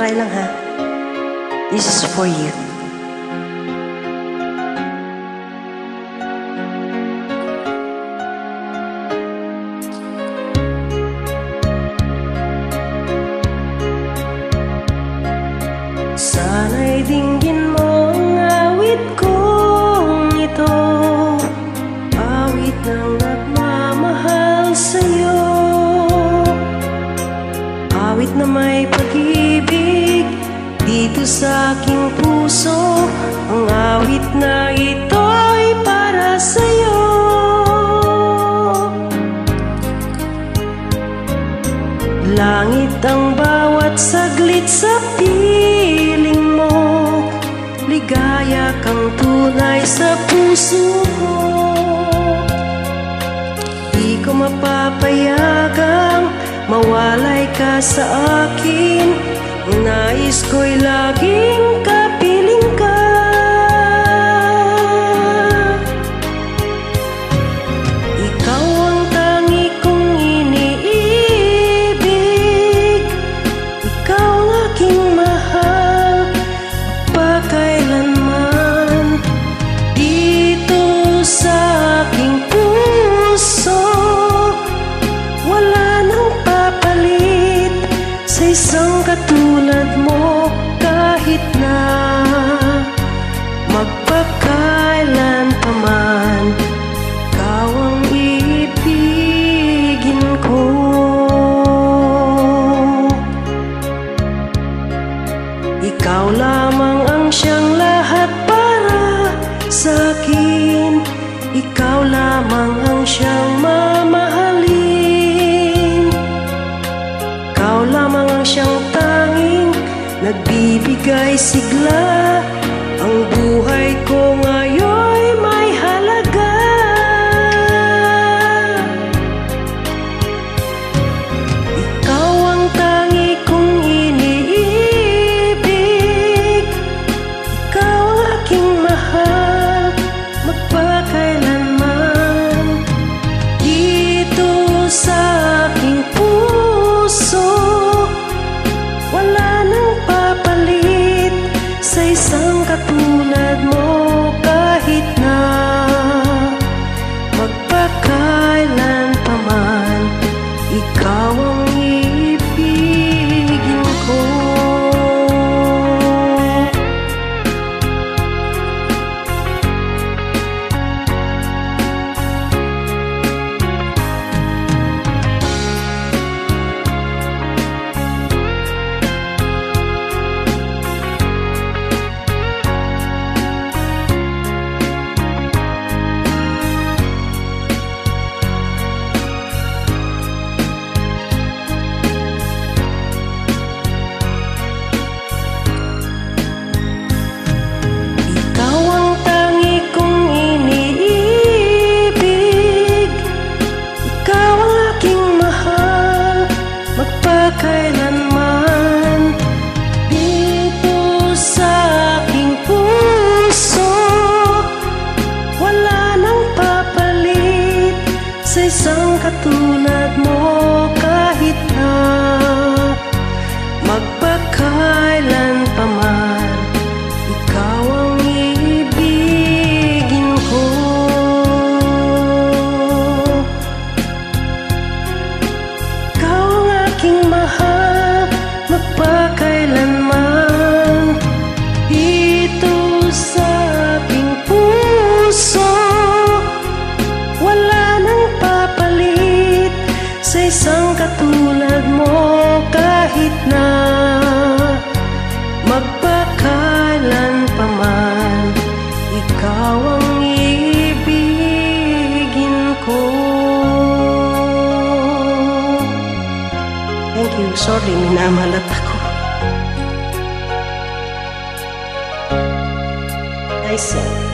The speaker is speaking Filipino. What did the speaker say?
Try lang ha. This is for you. Sana'y dinggin mo ang awit kong ito, awit ng nagmamahal sa'yo, awit na may pag-ibig dito sa aking puso. Ang awit na ito'y para sa'yo. Langit ang bawat saglit sa piling mo, ligaya kang tunay sa puso ko. Di ko mapapayagang mawalay ka sa akin. Nais ko'y laging kapiling ka. Ikaw ang tangi kong iniibig, ikaw ang aking mahal magpakailanman. Dito sa aking puso wala nang papalit sa isang katulad mo, kahit na magpakailan pa man. Ikaw ang iibigin ko. Ikaw lamang ang siyang lahat para sa akin. Ikaw lamang ang siyang mamahalin. Ikaw lamang ang siyang tanging nagbibigay sigla. Ang buhay ko ngayon'y may halaga. Ikaw ang tangi kong iniibig, ikaw ang aking mahal magpakailanman. Dito sa aking puso wala nang papalit sa isang katulad mo, kahit na magpakailan pa man. Ikaw ang iibigin ko. Kailanman dito sa aking puso wala nang papalit sa isang katulad mo, kahit na magpakailan pa man. Ikaw ang iibigin ko. Ikaw ang aking mahal magpakailanman. Dito sa aking puso wala nang papalit sa isang katulad mo, kahit na magpakailan pa man. Ikaw ang iibigin ko. Thank you. Sorry, minamalat ako. Nice song.